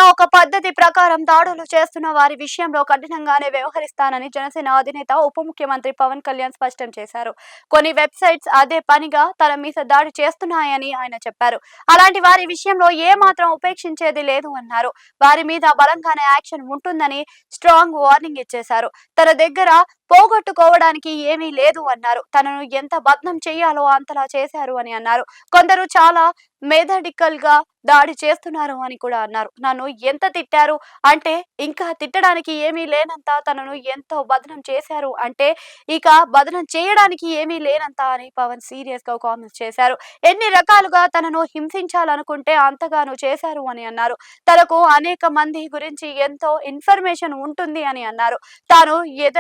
ఒక పద్ధతి ప్రకారం దాడులు చేస్తున్న వారి విషయంలో కఠినంగానే వ్యవహరిస్తానని జనసేన అధినేత ఉప ముఖ్యమంత్రి పవన్ కళ్యాణ్ స్పష్టం చేశారు. కొన్ని వెబ్‌సైట్స్ అదే పనిగా తన మీద దాడి చేస్తున్నాయని ఆయన చెప్పారు. అలాంటి వారి విషయంలో ఏమాత్రం ఉపేక్షించేది లేదు అన్నారు. వారి మీద బలంగానే యాక్షన్ ఉంటుందని స్ట్రాంగ్ వార్నింగ్ ఇచ్చేశారు. తన దగ్గర పోగొట్టుకోవడానికి ఏమీ లేదు అన్నారు. తనను ఎంత బద్నాం చేయాలో అంతలా చేశారు అని అన్నారు. కొందరు చాలా మెథడికల్ గా దాడి చేస్తున్నారు అని కూడా అన్నారు. నన్ను ఎంత తిట్టారు అంటే ఇంకా తిట్టడానికి ఏమీ లేనంత, తనను ఎంతో బదనం చేశారు అంటే ఇక బదనం చేయడానికి ఏమీ లేనంత అని పవన్ సీరియస్ గా కామెంట్స్ చేశారు. ఎన్ని రకాలుగా తనను హింసించాలనుకుంటే అంతగానూ చేశారు అని అన్నారు. తనకు అనేక మంది గురించి ఎంతో ఇన్ఫర్మేషన్ ఉంటుంది అని అన్నారు. తాను ఎద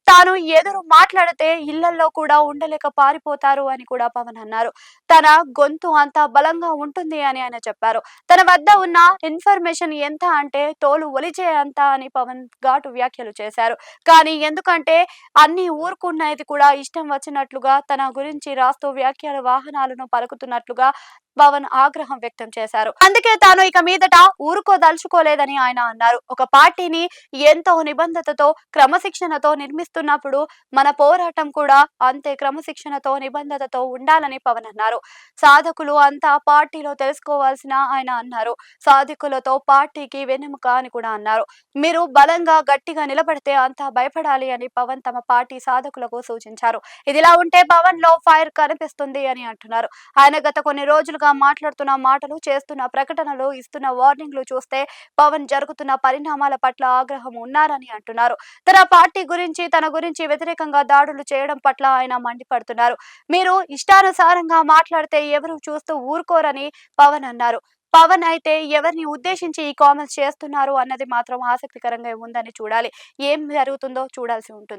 తాను ఎదురు మాట్లాడితే ఇళ్లలో కూడా ఉండలేక పారిపోతారు అని కూడా పవన్ అన్నారు. తన గొంతు అంత బలంగా ఉంటుంది అని ఆయన చెప్పారు. తన వద్ద ఉన్న ఇన్ఫర్మేషన్ ఎంత అంటే తోలు ఒలిచే అంత అని పవన్ ఘాటు వ్యాఖ్యలు చేశారు. కానీ ఎందుకంటే అన్ని ఊరుకున్నది కూడా ఇష్టం వచ్చినట్లుగా తన గురించి రాస్తూ వ్యాఖ్యల వాహనాలను పలుకుతున్నట్లుగా పవన్ ఆగ్రహం వ్యక్తం చేశారు. అందుకే తాను ఇక మీదట ఊరుకోదలుచుకోలేదని ఆయన అన్నారు. ఒక పార్టీని ఎంతో నిబంధనతో క్రమశిక్షణతో నిర్మిస్తున్నప్పుడు మన పోరాటం కూడా అంతే క్రమశిక్షణతో నిబంధనతో ఉండాలని పవన్ అన్నారు. సాధకులు అంతా పార్టీలో తెలుసుకోవాల్సిన ఆయన అన్నారు. సాధకులతో పార్టీకి వెన్నెముక అని కూడా అన్నారు. మీరు బలంగా గట్టిగా నిలబడితే అంతా భయపడాలి అని పవన్ తమ పార్టీ సాధకులకు సూచించారు. ఇదిలా ఉంటే పవన్ లో ఫైర్ కనిపిస్తుంది అని అంటున్నారు. ఆయన గత కొన్ని రోజులుగా మాట్లాడుతున్న మాటలు, చేస్తున్న ప్రకటనలు, ఇస్తున్న వార్నింగ్లు చూస్తే పవన్ జరుగుతున్న పరిణామాల పట్ల ఆగ్రహం ఉన్నారని అంటున్నారు. తన పార్టీ గురించి, తన గురించి వ్యతిరేకంగా దాడులు చేయడం పట్ల ఆయన మండిపడుతున్నారు. మీరు ఇష్టానుసారంగా మాట్లాడితే ఎవరు చూస్తూ ఊరుకోరని పవన్ అన్నారు. పవన్ అయితే ఎవరిని ఉద్దేశించి ఈ కామెంట్స్ చేస్తున్నారు అన్నది మాత్రం ఆసక్తికరంగా ఉందని చూడాలి. ఏం జరుగుతుందో చూడాల్సి ఉంటుంది.